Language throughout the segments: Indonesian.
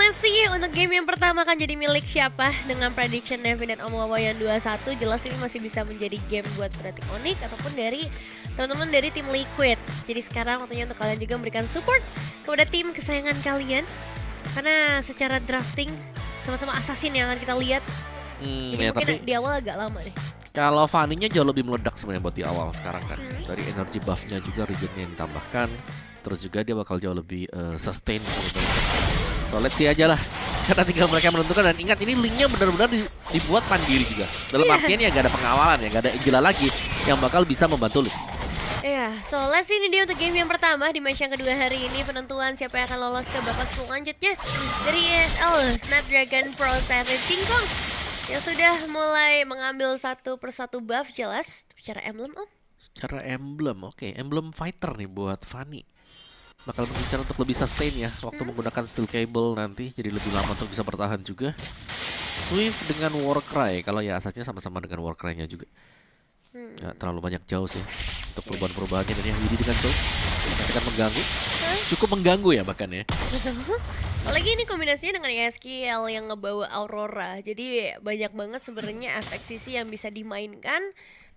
let's see untuk game yang pertama akan jadi milik siapa. Dengan prediction Nevin dan Om Wawa yang 2-1, jelas ini masih bisa menjadi game buat Fnatic Onyx ataupun dari teman-teman dari tim Liquid. Jadi sekarang waktunya untuk kalian juga memberikan support kepada tim kesayangan kalian. Karena secara drafting sama-sama assassin yang akan kita lihat. Jadi Ya, mungkin tapi di awal agak lama deh. kalau Fanny-nya jauh lebih meledak sebenarnya buat di awal sekarang kan. Dari energy buff-nya juga regionnya yang ditambahkan. Terus juga dia bakal jauh lebih sustain sebenarnya. So let's see aja lah. Karena tinggal mereka menentukan, dan ingat ini linknya benar-benar dibuat mandiri juga. Dalam artian ya gak ada pengawalan ya, gak ada Gila lagi yang bakal bisa membantu lu. Iya, so let's see ini dia untuk game yang pertama di match yang kedua hari ini, penentuan siapa yang akan lolos ke babak selanjutnya dari ESL Snapdragon Pro Series King Kong yang sudah mulai mengambil satu persatu buff jelas secara emblem Om. Secara emblem, oke, emblem fighter nih buat Fanny. Bakal berbicara untuk lebih sustain ya waktu menggunakan steel cable nanti, jadi lebih lama untuk bisa bertahan juga. Swift dengan Warcry, kalau ya asalnya sama-sama dengan Warcry-nya juga. Nggak terlalu banyak jauh sih untuk perubahan-perubahannya, dan yang Widi dengan Joe masih akan mengganggu. Cukup mengganggu ya bahkan ya. Apalagi ini kombinasinya dengan ESKL yang ngebawa Aurora. Jadi banyak banget sebenarnya efek sisi yang bisa dimainkan.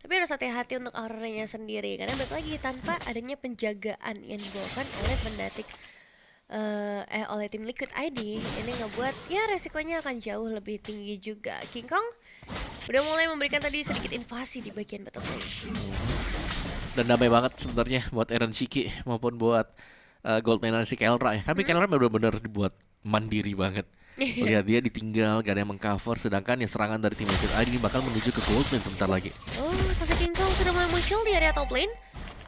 Tapi harus hati-hati untuk Auroranya sendiri. Karena balik lagi tanpa adanya penjagaan yang dibawakan oleh Fnatic oleh tim Liquid ID, ini ngebuat ya resikonya akan jauh lebih tinggi juga. King Kong udah mulai memberikan tadi sedikit invasi di bagian bottom lane. Dan damai banget sebenarnya buat Eren Shiki maupun buat gold laner si Kelra ya. Tapi Kelra benar-benar dibuat mandiri banget. Lihat dia ditinggal, gak ada yang mengcover, sedangkan ya serangan dari tim Liquid ID ini bakal menuju ke gold lane sebentar lagi. Oh, tapi King Kong sudah mulai muncul di area top lane.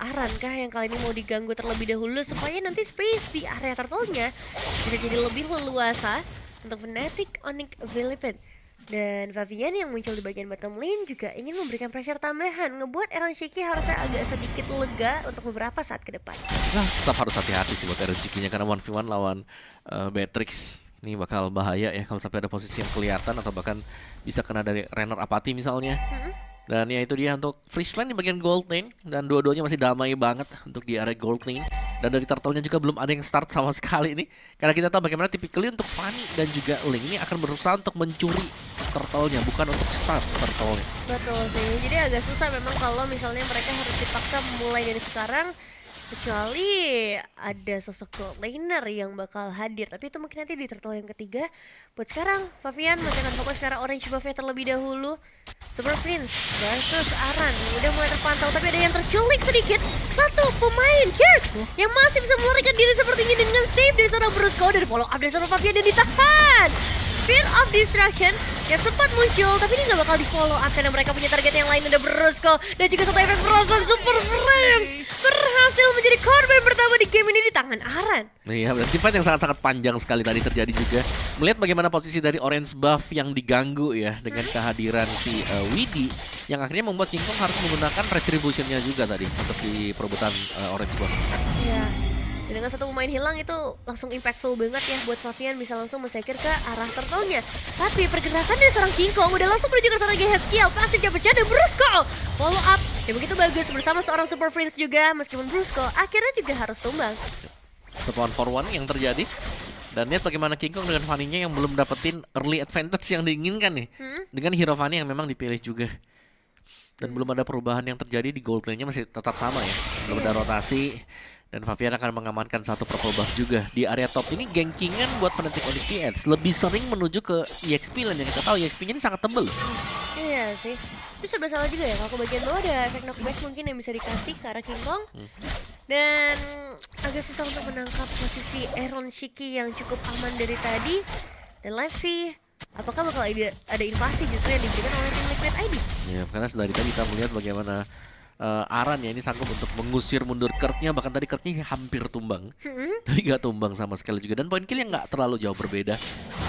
Aran kah yang kali ini mau diganggu terlebih dahulu supaya nanti space di area turtle-nya bisa jadi lebih leluasa untuk Fnatic Onyx Philippines. Dan Fabian yang muncul di bagian bottom lane juga ingin memberikan pressure tambahan, ngebuat Eren Shiki harusnya agak sedikit lega untuk beberapa saat ke depan. Nah, tetap harus hati-hati sih buat Eren Shiki-nya karena 1v1 lawan Beatrix. Ini bakal bahaya ya kalau sampai ada posisi yang kelihatan atau bahkan bisa kena dari Renner Apathy misalnya. Dan ya itu dia untuk freeze lane di bagian gold lane, dan dua-duanya masih damai banget untuk di area gold lane. Dan dari turtle-nya juga belum ada yang start sama sekali ini, karena kita tahu bagaimana typically untuk Fanny dan juga Link ini akan berusaha untuk mencuri turtle-nya, bukan untuk start turtle-nya. Betul sih, jadi agak susah memang kalau misalnya mereka harus dipaksa mulai dari sekarang, kecuali ada sosok gold laner yang bakal hadir. Tapi itu mungkin nanti di turtle yang ketiga. Buat sekarang, Fabian masih akan fokus ke arah orange buff-nya terlebih dahulu. Super Prince versus Aran udah mulai terpantau, tapi ada yang terculik sedikit. Satu pemain Kirk yang masih bisa melarikan diri sepertinya dengan save dari seorang Brusco, dan follow up dari seorang Fabian dan ditahan. Fear of Distraction yang sempat muncul, tapi ini gak bakal di follow up karena mereka punya target yang lain. Ada Brusco dan juga satu efek Frozen. Super Friends berhasil menjadi korban pertama di game ini di tangan Aran. Iya, berarti fight yang sangat-sangat panjang sekali tadi terjadi juga. Melihat bagaimana posisi dari orange buff yang diganggu ya dengan kehadiran si Widi, yang akhirnya membuat King Kong harus menggunakan retribution-nya juga tadi untuk di perebutan orange buff. Iya. Dan dengan satu pemain hilang itu langsung impactful banget ya buat Fabian bisa langsung men-secure ke arah turtle-nya. Tapi pergerakan dari seorang King Kong udah langsung menuju ke seorang GHSKL, pasifnya pecah dan Brusco follow up yang begitu bagus bersama seorang Super Prince juga, meskipun Brusco akhirnya juga harus tumbang. Satu 1-for-1 yang terjadi. Dan lihat bagaimana King Kong dengan Fanny-nya yang belum dapetin early advantage yang diinginkan nih. Dengan hero Fanny yang memang dipilih juga. Dan belum ada perubahan yang terjadi di gold lane-nya, masih tetap sama ya. Belum ada rotasi. Dan Fabian akan mengamankan satu purple buff juga. Di area top ini gankingan buat Fnatic Onyx TX lebih sering menuju ke EXP lane, yang kita tahu EXP-nya ini sangat tebel. Iya sih. Terus serba salah juga ya kalau ke bagian bawah ada efek knockback mungkin yang bisa dikasih ke arah King Kong. Dan agak susah untuk menangkap posisi Eren Shiki yang cukup aman dari tadi. Dan let's see apakah bakal ada invasi justru yang diberikan oleh tim Liquid ID. Ya, karena dari tadi kita melihat bagaimana Aran ya ini sanggup untuk mengusir mundur Kirk-nya, bahkan tadi Kirk-nya hampir tumbang. Tapi gak tumbang sama sekali juga, dan poin kill yang gak terlalu jauh berbeda.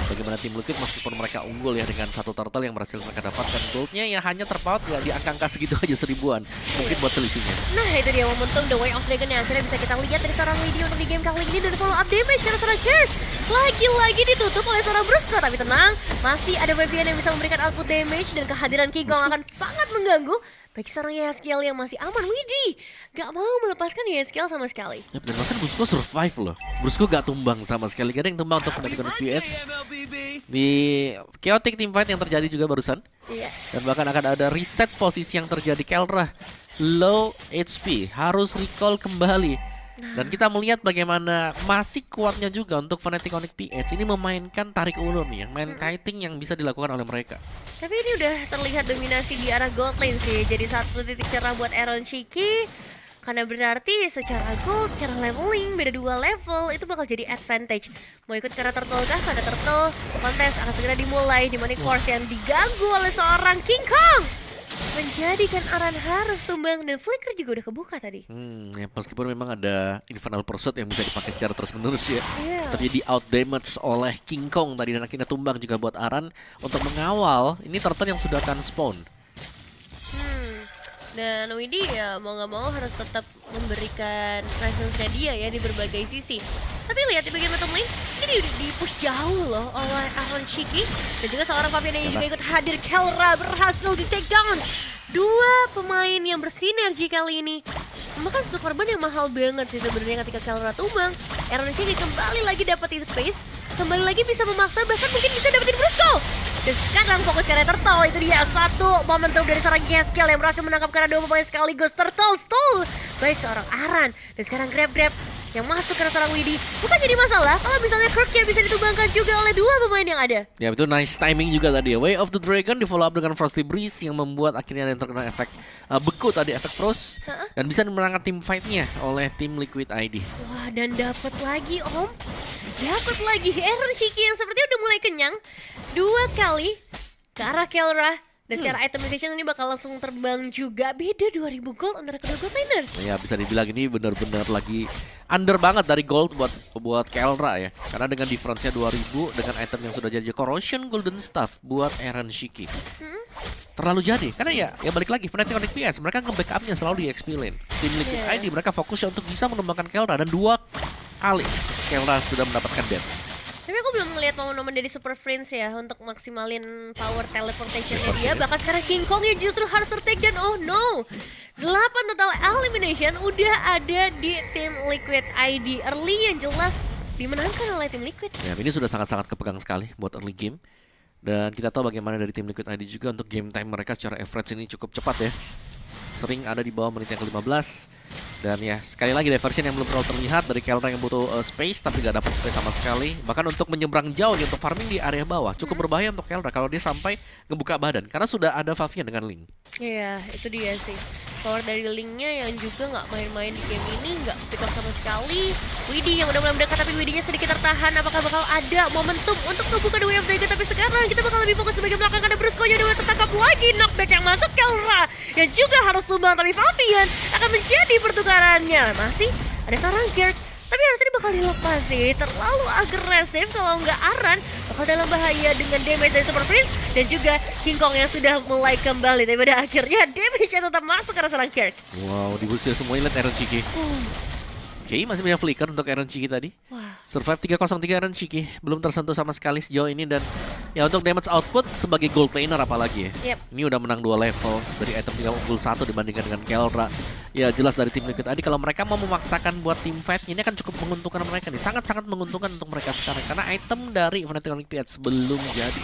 Bagaimana tim Liquid meskipun mereka unggul ya dengan satu turtle yang berhasil mereka dapatkan, goldnya ya hanya terpaut ya di angka-angka segitu aja, 1000-an mungkin buat selisihnya. Nah itu dia momentum The Way of Dragon yang akhirnya bisa kita lihat dari seorang video untuk di game kali ini. Dan follow up damage karena seorang Kirk lagi-lagi ditutup oleh seorang Brusco. Tapi tenang, masih ada Fabian yang bisa memberikan output damage, dan kehadiran King Kong akan sangat mengganggu. Bagi seorang Yeskiel yang masih aman, widih, gak mau melepaskan Yeskiel sama sekali. Ya, dan bahkan Brusco survive loh. Brusco gak tumbang sama sekali. Gak ada yang tumbang untuk Fnatic Connect PH di chaotic teamfight yang terjadi juga barusan. Iya. Dan bahkan akan ada reset posisi yang terjadi. Kelra low HP, harus recall kembali. Dan kita melihat bagaimana masih kuatnya juga untuk Fnatic Connect PH ini memainkan tarik ulur nih, main kiting yang bisa dilakukan oleh mereka. Tapi ini udah terlihat dominasi di arah gold lane sih. Jadi satu titik cerah buat Aaron Shiki. Karena berarti secara gold, secara leveling, beda 2 level, itu bakal jadi advantage. Mau ikut karena turtle kah? Karena turtle, kontes akan segera dimulai. Dimana course yang diganggu oleh seorang King Kong menjadikan Aran harus tumbang dan flicker juga udah kebuka tadi. Ya, meskipun memang ada Infernal Pursuit yang bisa dipakai secara terus menerus ya. Iya. Tapi di out damage oleh King Kong tadi dan akhirnya tumbang juga buat Aran untuk mengawal ini turtle yang sudah akan spawn. Dan Widhi ya mau nggak mau harus tetap memberikan presence-nya dia ya di berbagai sisi. Tapi lihat di bagian bottom lane, ini di-push jauh loh oleh Aaron Shiki. Dan juga seorang Fabian yang juga ikut hadir, Kelra berhasil di take down. Dua pemain yang bersinergi kali ini. Maka satu korban yang mahal banget sih sebenarnya ketika Kelra tumbang. Aaron Shiki kembali lagi dapetin space, kembali lagi bisa memaksa, bahkan mungkin bisa dapetin Brusco. Dan sekarang fokus ke Turtle, itu dia satu momentum dari seorang Yeskiel yang berhasil menangkap karena 2 pemain sekaligus. Turtle stall by seorang Aran. Dan sekarang grab-grab yang masuk ke seorang Widhi. Bukan jadi masalah kalau misalnya Kirknya bisa ditumbangkan juga oleh 2 pemain yang ada. Ya itu nice timing juga tadi ya. Way of the Dragon di follow up dengan Frosty Breeze yang membuat akhirnya ada yang terkena efek beku tadi, efek frost. Dan bisa memenangkan tim fight-nya oleh tim Liquid ID. Wah, dan dapat lagi Om. Dapat lagi Aaron Shiki yang sepertinya udah mulai kenyang. 2 kali ke arah Kelra. Dan secara itemization ini bakal langsung terbang juga. Beda 2000 gold antara kedua gold laner. Ya bisa dibilang ini benar-benar lagi under banget dari gold buat Kelra ya. Karena dengan difference-nya 2000 dengan item yang sudah jadi Corrosion Golden Staff buat Aaron Shiki. Terlalu jadi. Karena ya balik lagi Fnatic Connect PH mereka nge-backupnya selalu di XP lane. Tim Liquid ID mereka fokusnya untuk bisa mengembangkan Kelra dan 2 kali Kelra sudah mendapatkan death. Tapi aku belum ngeliat momen-momen dari Super Friends ya untuk maksimalin power teleportation-nya dia. Bahkan sekarang King Kong ya justru harus ter-take dan oh no, 8 total elimination udah ada di tim Liquid ID. Early yang jelas dimenangkan oleh tim Liquid. Ya ini sudah sangat-sangat kepegang sekali buat early game. Dan kita tahu bagaimana dari tim Liquid ID juga untuk game time mereka secara average ini cukup cepat ya. Sering ada di bawah menit yang ke-15. Dan ya sekali lagi diversion yang belum terlalu terlihat dari Kelra yang butuh space tapi gak dapat space sama sekali. Bahkan untuk menyeberang jauh untuk farming di area bawah cukup berbahaya untuk Kelra kalau dia sampai ngebuka badan karena sudah ada Favian dengan Link. Iya, itu dia sih. Power dari Linknya yang juga nggak main-main di game ini, nggak pick up sama sekali. Widhi yang udah mulai mendekat tapi Widhinya sedikit tertahan. Apakah bakal ada momentum untuk membuka The Way of Dragon? Tapi sekarang kita bakal lebih fokus sebagai belakang karena Brusco nya udah tertangkap lagi. Knockback yang masuk Kelra yang juga harus tumbang tapi Favian akan menjadi pertukarannya. Masih ada seorang Gert. Tapi harusnya dia bakal dilepas sih. Terlalu agresif kalau nggak Aran bakal dalam bahaya dengan damage dari Super Prince dan juga King Kong yang sudah mulai kembali. Tapi pada akhirnya damage-nya tetap masuk ke arah seorang Kirk. Wow, diusir semuanya lihat Aaron Shiki. Oke, masih punya flicker untuk Aaron Shiki tadi. Wah. Survive 303 Aaron Shiki, belum tersentuh sama sekali sejauh ini. Dan ya untuk damage output sebagai gold laner apalagi ya. Yep. Ini udah menang 2 level dari item 3 unggul 1 dibandingkan dengan Kelra. Ya jelas dari tim Liquid ID kalau mereka mau memaksakan buat tim fight ini akan cukup menguntungkan mereka nih. Sangat-sangat menguntungkan untuk mereka sekarang karena item dari Fnatic Connect PH belum jadi.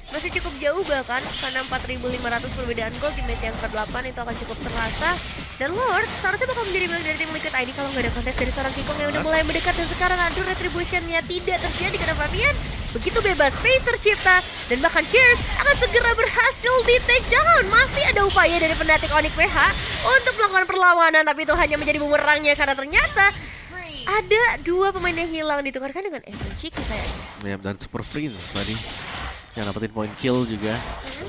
Masih cukup jauh bahkan karena 4.500 perbedaan gold di match yang ke-8 itu akan cukup terasa. Dan Lord seharusnya bakal menjadi bagian dari tim Liquid ID kalau nggak ada kontes dari seorang King Kong yang udah mulai mendekat. Dan sekarang aduh retribution-nya tidak terjadi karena Fabian begitu bebas, space tercipta dan bahkan Kirk akan segera berhasil di take down. Masih ada upaya dari Fnatic Connect PH untuk melakukan perlawanan tapi itu hanya menjadi bumerangnya karena ternyata ada 2 pemain yang hilang ditukarkan dengan Aaron Shiki sayangnya. Ya dan Super Friends tadi yang dapetin point kill juga.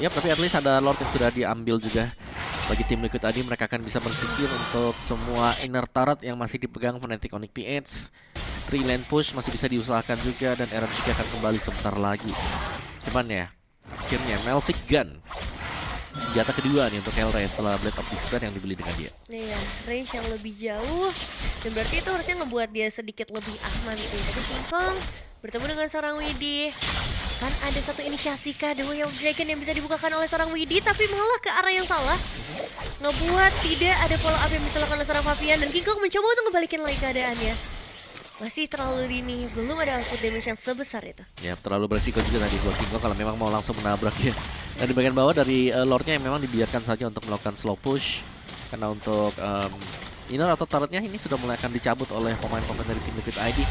Yap, tapi at least ada Lord yang sudah diambil juga. Bagi tim Liquid ID mereka akan bisa mensecure untuk semua inner turret yang masih dipegang Fnatic Connect PH. 3 lane push masih bisa diusahakan juga dan Aaron Shiki akan kembali sebentar lagi. Cuman ya, akhirnya Meltic Gun senjata kedua nih untuk Kelra setelah Blade of Despair yang dibeli dengan dia. Iya, range yang lebih jauh dan berarti itu harusnya ngebuat dia sedikit lebih aman gitu. Tapi King Kong bertemu dengan seorang Widhi Akan ada satu inisiasi kah The Way of Dragon yang bisa dibukakan oleh seorang Widi, tapi malah ke arah yang salah. Ngebuat tidak ada follow up yang bisa dilakukan oleh seorang Fabian, dan King Kong mencoba untuk ngebalikin lagi keadaannya. Masih terlalu dini, belum ada output damage yang sebesar itu. Ya, terlalu beresiko juga tadi buat King Kong kalau memang mau langsung menabrak ya. Dan di bagian bawah dari Lordnya yang memang dibiarkan saja untuk melakukan slow push. Karena untuk inner atau turretnya ini sudah mulai akan dicabut oleh pemain-pemain dari tim Liquid ID.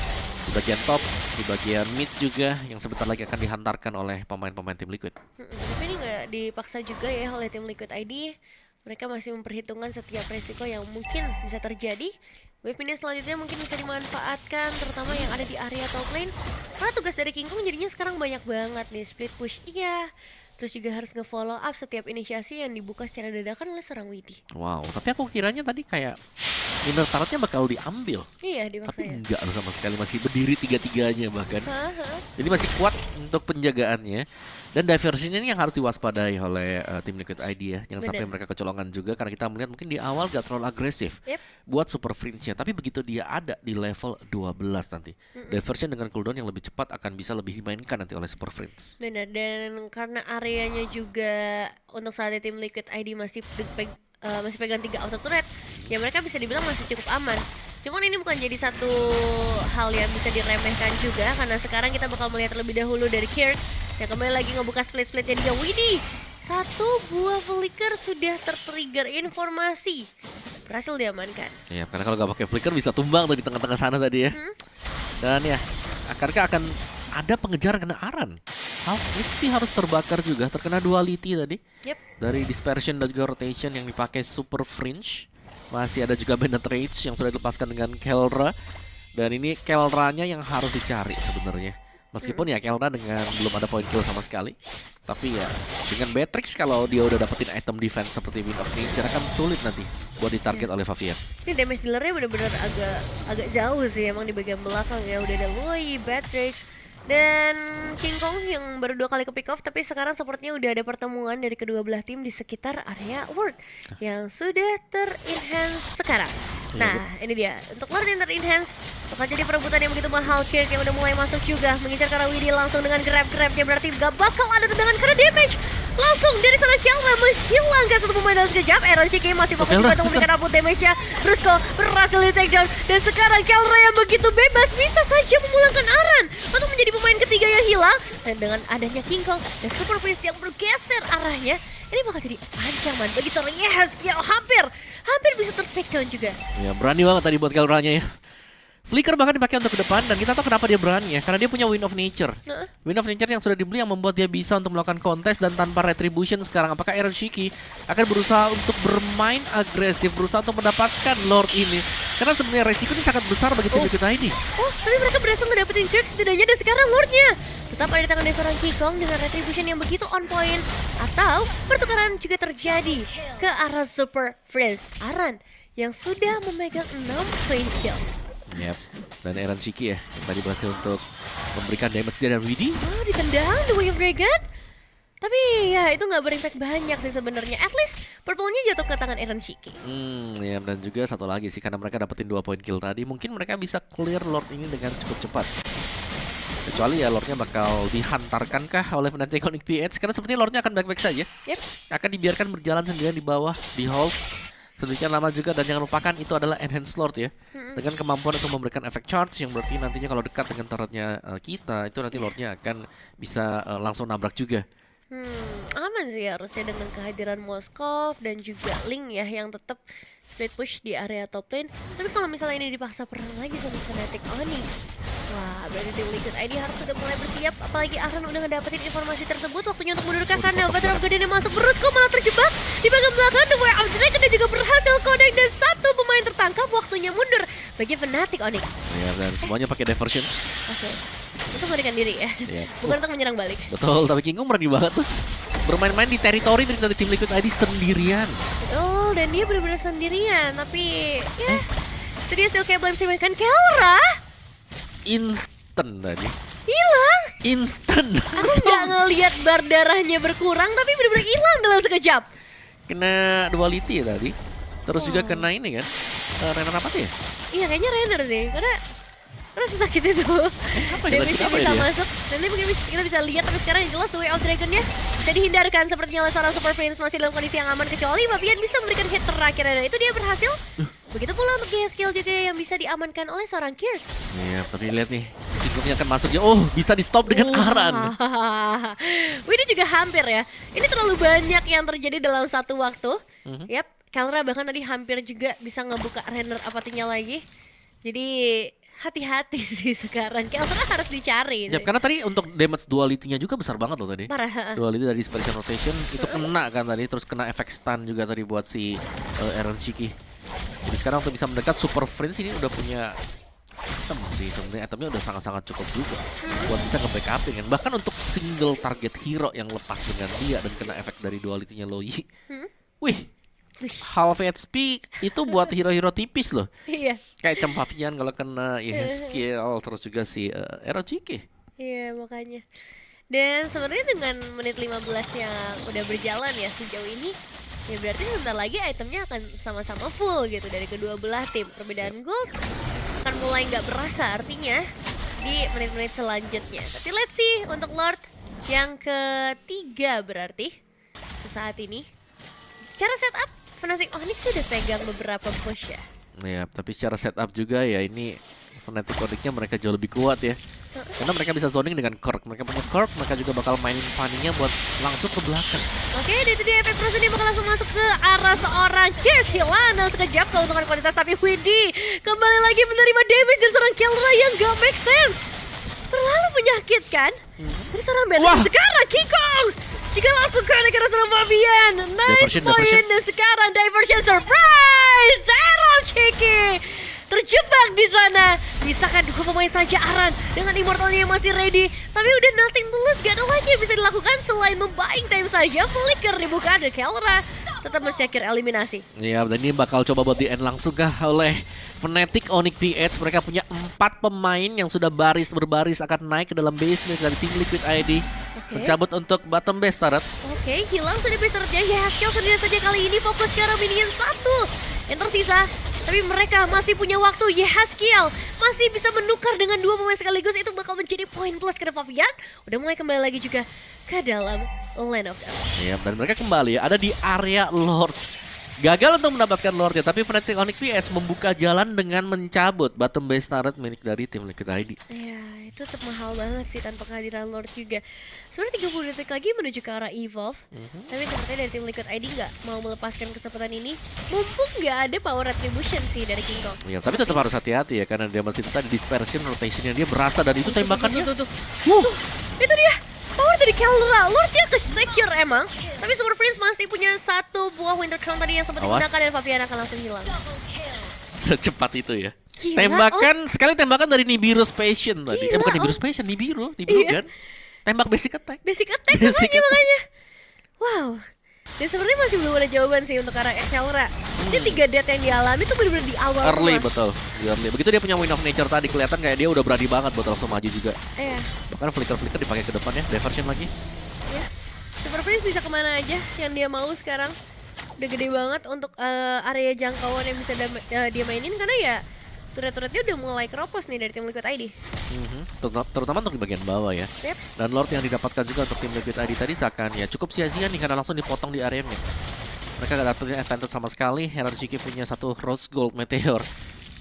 Di bagian top, di bagian mid juga yang sebentar lagi akan dihantarkan oleh pemain-pemain tim Liquid. Tapi ini nggak dipaksa juga ya oleh tim Liquid ID. Mereka masih memperhitungkan setiap resiko yang mungkin bisa terjadi. Wave minion selanjutnya mungkin bisa dimanfaatkan, terutama yang ada di area top lane. Karena tugas dari King Kong jadinya sekarang banyak banget nih. Split push iya, terus juga harus nge-follow up setiap inisiasi yang dibuka secara dadakan oleh seorang Widi. Wow, tapi aku kiranya tadi kayak inner turretnya bakal diambil. Iya, dipaksa Tapi ya. enggak sama sekali, masih berdiri tiga-tiganya bahkan. Jadi masih kuat untuk penjagaannya. Dan diversion ini yang harus diwaspadai oleh tim Liquid ID ya. Jangan sampai Bener. mereka kecolongan juga, karena kita melihat mungkin di awal gak terlalu agresif Yep. buat super fringe-nya. Tapi begitu dia ada di level 12 nanti, diversion dengan cooldown yang lebih cepat akan bisa lebih dimainkan nanti oleh super fringe. Benar, dan karena areanya juga untuk saat ini tim Liquid ID masih masih pegang 3 auto turret, ya mereka bisa dibilang masih cukup aman. Cuman ini bukan jadi satu hal yang bisa diremehkan juga, karena sekarang kita bakal melihat terlebih dahulu dari Kirk yang kembali lagi ngebuka split-splitnya dia. Widih, satu buah flicker sudah tertrigger informasi, berhasil diamankan. Ya, karena kalau gak pakai flicker bisa tumbang tuh di tengah-tengah sana tadi ya. Dan ya, akankah akan ada pengejaran kena Aran? Half HP harus terbakar juga, terkena duality tadi. Yep. Dari dispersion dan juga rotation yang dipakai super fringe. Masih ada juga Bennett Rage yang sudah dilepaskan dengan Kelra. Dan ini Kelranya yang harus dicari sebenarnya. Meskipun ya Kelra dengan belum ada point kill sama sekali. Tapi ya dengan Beatrix kalau dia udah dapetin item defense seperti Wind of Nature akan sulit nanti buat ditarget oleh Favian. Ini damage dealernya bener-bener agak jauh sih emang di bagian belakang ya. Udah ada Loi, Beatrix, dan King Kong yang baru 2 kali ke pick off, tapi sekarang sepertinya udah ada pertemuan dari kedua belah tim di sekitar area Ward yang sudah ter-enhance sekarang. Nah, ini dia. Untuk Lord yang ter-enhance bakal jadi perebutan yang begitu mahal. Kirk yang udah mulai masuk juga mengincar karena Widi langsung dengan grab-grabnya, berarti gak bakal ada tendangan karena damage langsung dari sana. Kelra menghilangkan satu pemain dalam sekejap. Aaron Shiki masih fokus juga untuk memberikan output damage-nya. Brusco berhasil di take down, dan sekarang Kelra yang begitu bebas bisa saja memulangkan Aran untuk menjadi pemain ketiga yang hilang. Dan dengan adanya King Kong dan Super Prince yang bergeser arahnya, ini bakal jadi ancaman bagi seorang Yehezkiel. Hampir bisa ter-take down juga. Ya berani banget tadi buat Kelranya ya. Flicker bahkan dipakai untuk ke depan, dan kita tahu kenapa dia berani ya, karena dia punya Wind of Nature. Wind of Nature yang sudah dibeli yang membuat dia bisa untuk melakukan kontes dan tanpa retribution. Sekarang apakah Aaron Shiki akan berusaha untuk bermain agresif, berusaha untuk mendapatkan Lord ini? Karena sebenarnya resiko ini sangat besar bagi tim Liquid ID. Oh, tapi mereka berhasil ngedapetin Kirk setidaknya, dan sekarang Lordnya tetap ada di tangan dari seorang King Kong dengan retribution yang begitu on point. Atau pertukaran juga terjadi ke arah Super Prince Aran yang sudah memegang 6 point kill. Yep. Dan Aaron Shiki ya yang tadi berhasil untuk memberikan damage dari Widi. Oh, ditendang The Way of Dragon. Tapi ya itu nggak berimpact banyak sih sebenarnya. At least purple-nya jatuh ke tangan Aaron Shiki. Ya, dan juga satu lagi sih, karena mereka dapetin 2 point kill tadi, mungkin mereka bisa clear Lord ini dengan cukup cepat. Kecuali ya Lordnya bakal dihantarkankah oleh Fnatic Onyx PH, karena sepertinya Lordnya akan baik-baik saja. Yep. Akan dibiarkan berjalan sendirian di bawah, di hold sedemikian lama juga. Dan jangan lupakan itu adalah Enhanced Lord ya, dengan kemampuan untuk memberikan efek charge, yang berarti nantinya kalau dekat dengan turretnya kita, itu nanti Lordnya akan bisa langsung nabrak juga. Aman sih harusnya dengan kehadiran Moskov dan juga Link ya yang tetap split push di area top lane. Tapi kalau misalnya ini dipaksa perang lagi sama Fnatic Onyx, wah berarti tim Liquid ID harus sudah mulai bersiap. Apalagi Aran udah ngedapetin informasi tersebut. Waktunya untuk mundurkan karena Battle of God ini masuk. Brusco malah terjebak di bagian belakang. The Way of Dragon dan juga berhasil connect, dan satu pemain tertangkap. Waktunya mundur bagi Fnatic Onyx. Ya, dan semuanya pakai diversion. Oke, untuk melarikan diri ya, bukan untuk menyerang balik. Betul, tapi King Kong berani banget tuh bermain-main di teritori dari tim Liquid ID sendirian. Betul, dan dia benar-benar sendirian. Tapi ya, itu dia still kayak blame kan Kelra Instant tadi. hilang. Instant. Aku nggak ngelihat bar darahnya berkurang, tapi benar-benar hilang dalam sekejap. Kena duality ya tadi. Terus juga kena ini kan, Renner apa tuh ya? Iya, kayaknya Renner sih, karena Karena sesakit itu. Apa ya? Damage-nya Apa ya bisa dia? masuk. Nanti mungkin kita bisa lihat, tapi sekarang yang jelas The Way of Dragon-nya bisa dihindarkan sepertinya oleh seorang Super Prince masih dalam kondisi yang aman, kecuali Fabian bisa memberikan hit terakhir dan itu dia berhasil. Begitu pula untuk Gaya Skill juga yang bisa diamankan oleh seorang Kirk. Iya, tapi lihat nih, Kingkongnya akan masuk ya. Oh, bisa di stop dengan Aran. Wih, ini juga hampir ya. Ini terlalu banyak yang terjadi dalam satu waktu. Yap, Kelra bahkan tadi hampir juga bisa ngebuka Renner apatinya lagi. Jadi hati-hati sih sekarang. Kelra harus dicari. Ya, karena tadi untuk damage duality-nya juga besar banget loh tadi. Parah. Duality dari Dispersion Rotation itu kena kan tadi, terus kena efek stun juga tadi buat si Aaron Chiki. Jadi sekarang untuk bisa mendekat Super Friends ini udah punya item sih sebenarnya, itemnya udah sangat-sangat cukup juga buat bisa nge-backupin kan. Bahkan untuk single target hero yang lepas dengan dia dan kena efek dari duality-nya Loi. Wih, half HP itu buat hero-hero tipis loh. Iya. Kayak Fabian kalau kena skill, terus juga si Aaron Chiki. Iya, makanya. Dan sebenarnya dengan menit 15 yang udah berjalan ya sejauh ini, ya berarti sebentar lagi itemnya akan sama-sama full gitu dari kedua belah tim. Perbedaan gold akan mulai nggak berasa artinya di menit-menit selanjutnya. Tapi let's see untuk Lord yang ketiga berarti saat ini. Cara setup Fnatic Onyx udah pegang beberapa push ya. Ya, tapi secara setup juga ya ini Fnatic Onyx-nya mereka jauh lebih kuat ya. Karena mereka bisa zoning dengan Cork. Mereka punya Cork, mereka juga bakal mainin Fanny-nya buat langsung ke belakang. Oke, itu dia efek Frozen dia bakal langsung masuk ke arah seorang Kirk. Hilang sekejap keuntungan kualitas, tapi Widdy kembali lagi menerima damage dari seorang Kelra yang gak make sense. Terlalu menyakitkan dari seorang Bennett. Wah. Sekarang Kikong juga langsung ke arah seorang Fabian. Nice Diversion. point. Dan sekarang diversion surprise. Zero Chiki terjebak di sana. Bisakah dua pemain saja Aran dengan immortalnya yang masih ready? Tapi udah nothing tulus, gak ada lagi yang bisa dilakukan selain membuying time saja. Flicker dibuka dan Kelra tetap men-secure eliminasi. Ya, dan ini bakal coba buat di end langsung kah oleh Fnatic Onyx PH. Mereka punya 4 pemain yang sudah berbaris akan naik ke dalam base dari tim Liquid ID. Mencabut untuk bottom base turret. Oke, hilang sudah base turretnya. Ya, Haskell sendiri saja kali ini fokus ke arah minion 1 yang tersisa. Tapi mereka masih punya waktu. Haskell masih bisa menukar dengan 2 pemain sekaligus. Itu bakal menjadi poin plus karena Fabian udah mulai kembali lagi juga ke dalam lane of damage. Ya, dan mereka kembali ada di area Lord. Gagal untuk mendapatkan Lordnya, tapi Fnatic Onyx PS membuka jalan dengan mencabut bottom base turret milik dari tim Liquid ID. Ya, itu tetap mahal banget sih tanpa kehadiran Lord juga. Sebenarnya 30 detik lagi menuju ke arah Evolve. Tapi sepertinya dari tim Liquid ID nggak mau melepaskan kesempatan ini. Mumpung nggak ada power retribution sih dari King Kong. Ya, tapi tetap harus hati-hati ya, karena dia masih tadi dispersion rotationnya dia berasa, dan itu tembakannya. Tuh. Itu dia. Power dari Kelra. Lordnya ke-secure emang. Tapi Super Prince masih punya 1 buah Winter Crown tadi yang sempat Awas. digunakan dan Fabian akan langsung hilang. Secepat itu ya. Gila, Sekali tembakan dari Nibiru's Passion tadi. Gila, Bukan Nibiru's Passion, Nibiru Iya. kan. Tembak basic attack. Basic attack Basic makanya. Wow. Dan sebenarnya masih belum ada jawaban sih untuk arah Kelra. Ini 3 death yang dialami tuh benar-benar di awal Early, semua. betul. Di early. Begitu dia punya Wind of Nature tadi, kelihatan kayak dia udah berani banget buat langsung maju juga. Iya. Bahkan flicker-flicker dipakai ke depan ya, diversion lagi. Ya. Super Prince bisa kemana aja yang dia mau sekarang. Udah gede banget untuk area jangkauan yang bisa dia mainin, karena ya turret-turretnya udah mulai keropos nih dari tim Liquid ID. Terutama untuk di bagian bawah ya. Yep. Dan Lord yang didapatkan juga untuk tim Liquid ID tadi seakan ya cukup sia-sia nih, karena langsung dipotong di areanya. Mereka gak dapetin advantage sama sekali. Heran Shiki punya 1 Rose Gold Meteor,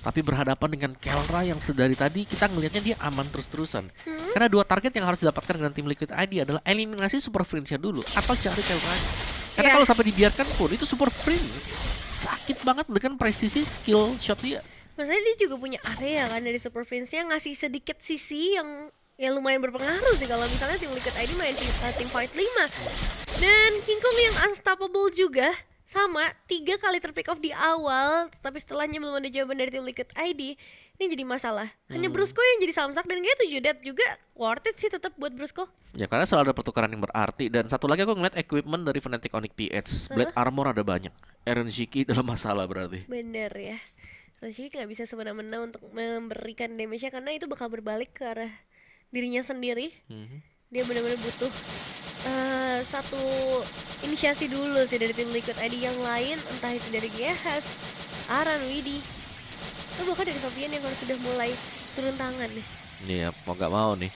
tapi berhadapan dengan Kelra yang sedari tadi kita ngelihatnya dia aman terus-terusan. Karena 2 target yang harus didapatkan dengan tim Liquid ID adalah eliminasi Super Prince-nya dulu atau cari Kelra. Karena kalau sampai dibiarkan pun itu Super Prince sakit banget dengan presisi skill shot dia. Maksudnya dia juga punya area kan dari Super Prince-nya, ngasih sedikit sisi yang ya lumayan berpengaruh sih kalau misalnya tim Liquid ID main tim fight 5. Dan King Kong yang unstoppable juga sama 3 kali terpick off di awal, tapi setelahnya belum ada jawaban dari tim Liquid ID. Ini jadi masalah. Hanya Brusco yang jadi samsak, dan kayak 7 death juga worth it sih tetap buat Brusco. Ya, karena selalu ada pertukaran yang berarti. Dan satu lagi aku ngeliat equipment dari Fnatic Onyx PH. Blade Armor ada banyak. Aaron Shiki dalam masalah berarti. Bener ya. Rashiki nggak bisa semena-mena untuk memberikan damage-nya, karena itu bakal berbalik ke arah dirinya sendiri. Dia benar-benar butuh satu inisiasi dulu sih dari tim Liquid ID yang lain, entah itu dari Gehas, Aran, Widdy, atau bahkan dari Fabian yang harus sudah mulai turun tangan nih. Iya, mau nggak mau nih.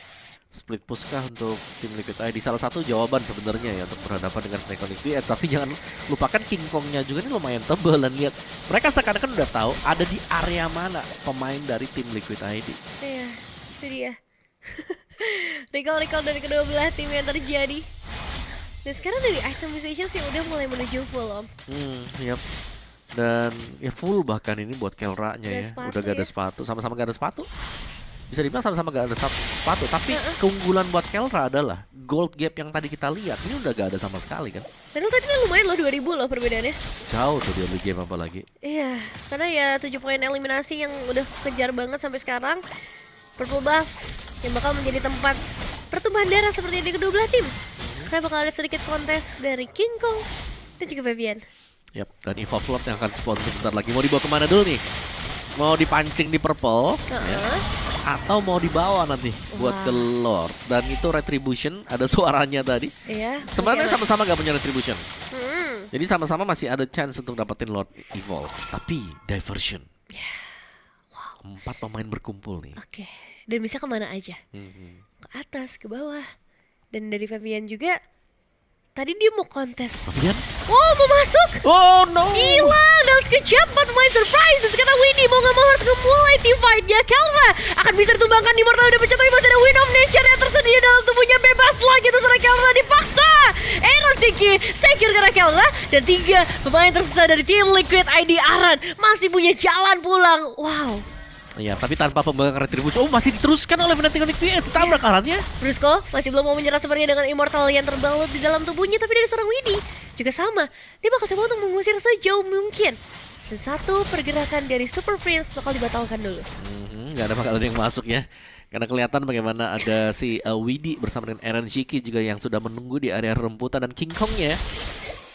Split push kah untuk tim Liquid ID? Salah satu jawaban sebenarnya ya untuk berhadapan dengan Fnatic Onyx PH. Tapi jangan lupakan King Kongnya juga ini lumayan tebal. Dan lihat, mereka seakan-akan udah tahu ada di area mana pemain dari tim Liquid ID. Iya, itu dia. Recall dari kedua belah tim yang terjadi. Dan sekarang dari itemization sih udah mulai menuju full, Om. Yap. Dan ya full bahkan ini buat Kelra-nya Gak ya. sepatu Udah gak ada ya. sepatu, sama-sama gak ada sepatu. Bisa dibilang sama-sama gak ada sepatu, tapi keunggulan buat Kelra adalah gold gap yang tadi kita lihat ini udah gak ada sama sekali kan. Padahal tadi kan lumayan loh 2000 loh perbedaannya. Jauh tuh di early game apalagi. Iya, karena ya 7 poin eliminasi yang udah kejar banget sampai sekarang. Purple buff yang bakal menjadi tempat pertumbuhan darah seperti di kedua belah tim. Karena bakal ada sedikit kontes dari King Kong dan juga Fabian. Yap, dan Evolve Lord yang akan sponsor sebentar lagi. Mau dibawa kemana dulu nih? Mau dipancing di purple ya? Atau mau dibawa nanti buat ke Lord. Dan itu Retribution, ada suaranya tadi. Iya. Sebenarnya sama-sama gak punya Retribution. Hmm. Jadi sama-sama masih ada chance untuk dapetin Lord Evolve. Tapi Diversion. Wow. 4 pemain berkumpul nih. Oke. Dan bisa kemana aja? Ke atas, ke bawah. Dan dari Fabian juga, tadi dia mau kontes. Fabian? Oh, mau masuk! Oh no! Hilang dalam sekejap, 4 pemain surprise. Dan sekarang Winnie mau gak mau harus memulai team fight-nya. Kelra akan bisa ditumbangkan di Mortal udah pecah, tapi masih ada Wind of Nature yang tersedia dalam tubuhnya. Bebas lagi terserah Kelra dipaksa. Aaron Ciki secure karena Kelra. Dan 3 pemain tersisa dari tim Liquid ID Aran masih punya jalan pulang. Wow. Iya, tapi tanpa pembangkang Retribution. Oh, masih diteruskan oleh Fnatic Onyx PH. Tabrak arannya. Brusco masih belum mau menyerah sepertinya dengan Immortal yang terbalut di dalam tubuhnya. Tapi dari seorang Winnie juga sama. Dia bakal coba untuk mengusir sejauh mungkin. Dan satu pergerakan dari Super Prince bakal dibatalkan dulu. Nggak ada bakal ada yang masuk ya. Karena kelihatan bagaimana ada si Widi bersama dengan Aaron Shiki juga yang sudah menunggu di area rembutan. Dan King Kongnya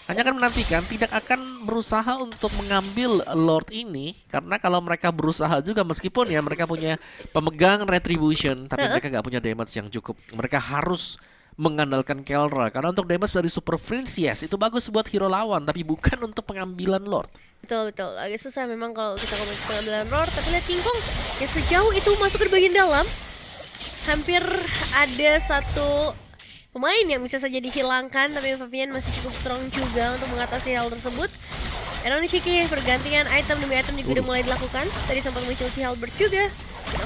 hanya akan menantikan, tidak akan berusaha untuk mengambil Lord ini. Karena kalau mereka berusaha juga, meskipun ya mereka punya pemegang Retribution, tapi mereka nggak punya damage yang cukup. Mereka harus mengandalkan Kelra. Karena untuk damage dari Super Prince, yes, itu bagus buat hero lawan, tapi bukan untuk pengambilan Lord. Betul, agak susah memang kalau kita ngomong pengambilan Lord. Tapi lihat King Kong yang sejauh itu masuk ke bagian dalam. Hampir ada satu pemain yang bisa saja dihilangkan, tapi Fabian masih cukup strong juga untuk mengatasi hal tersebut. Aaron Shiki pergantian item demi item juga udah mulai dilakukan. Tadi sempat muncul si Halbert juga.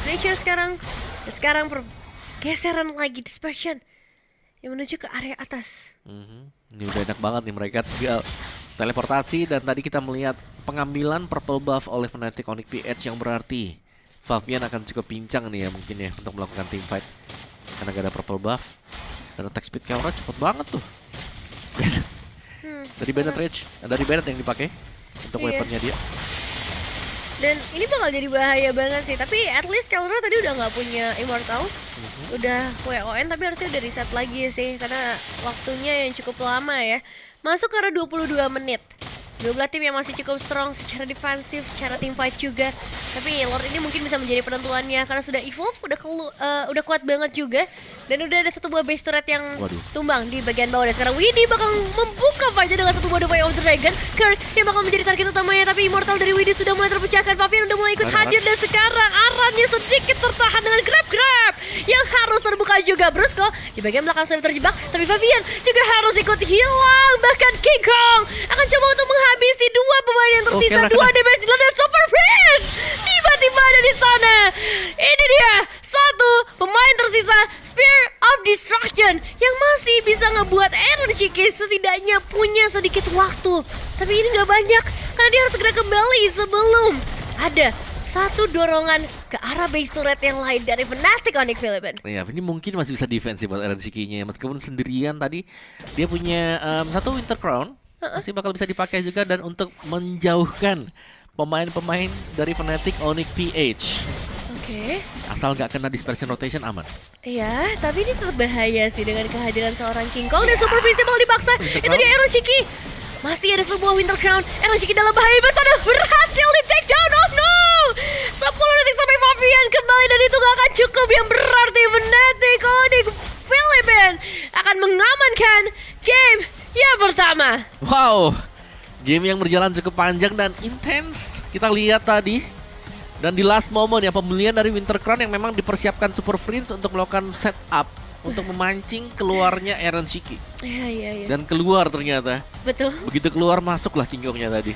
Nature sekarang. Dan sekarang pergeseran lagi Dispersion yang menuju ke area atas. Ini udah enak banget nih, mereka tinggal teleportasi. Dan tadi kita melihat pengambilan purple buff oleh Fnatic Onyx PH, yang berarti Fabian akan cukup pincang nih ya mungkin ya untuk melakukan team fight. Karena gak ada purple buff. Dan attack speed Kelra cepet banget tuh. Dari Bennett Rage, dari Bennett yang dipakai untuk weaponnya dia. Dan ini bakal jadi bahaya banget sih. Tapi at least Kelra tadi udah nggak punya Immortal. Udah WON, tapi harusnya udah reset lagi sih. Karena waktunya yang cukup lama ya. Masuk ke arah 22 menit. Dua belah tim yang masih cukup strong secara defensif, secara team fight juga. Tapi Lord ini mungkin bisa menjadi penentuannya karena sudah evolve, udah kuat banget juga. Dan udah ada satu buah base turret yang tumbang di bagian bawah. Dan sekarang Winnie bakal membuka fight dengan satu buah The Way of the Dragon. Kirk yang bakal menjadi target utamanya, tapi Immortal dari Winnie sudah mulai terpecahkan. Fabian udah mulai ikut hadir, dan sekarang Arannya sedikit tertahan dengan grab yang harus terbuka juga. Brusco di bagian belakang sudah terjebak, tapi Fabian juga harus ikut hilang. Bahkan King Kong akan coba untuk menghabisi 2 pemain yang tersisa. 2 DPS dealer dan Super Prince tiba-tiba ada di sana. Ini dia satu pemain tersisa, Spear of Destruction, yang masih bisa ngebuat Aaron Shiki setidaknya punya sedikit waktu. Tapi ini nggak banyak karena dia harus segera kembali sebelum ada satu dorongan ke arah base turret yang lain dari Fnatic Onyx Philippines. Ya, ini mungkin masih bisa defense buat Aaron Shiki-nya. Meskipun sendirian tadi dia punya satu Winter Crown, masih bakal bisa dipakai juga. Dan untuk menjauhkan pemain-pemain dari Fnatic Onyx PH, asal nggak kena dispersion rotation aman. Iya, tapi ini tetap bahaya sih dengan kehadiran seorang King Kong dan Super Principal dipaksa. Itu dia Aaron Shiki. Masih ada sebuah Winter Crown. Aaron Shiki dalam bahaya besar dan berhasil di take down. Oh no! 10 detik sampai Fabian kembali, dan itu gak akan cukup. Yang berarti Fnatic Onyx Philippines akan mengamankan game yang pertama. Wow, game yang berjalan cukup panjang dan intens. Kita lihat tadi Dan di last moment ya, pembelian dari Winter Crown yang memang dipersiapkan Super Friends untuk melakukan setup untuk memancing keluarnya Eren Shiki. Iya, iya, iya. Dan keluar ternyata. Betul. Begitu keluar masuklah King Kong-nya tadi.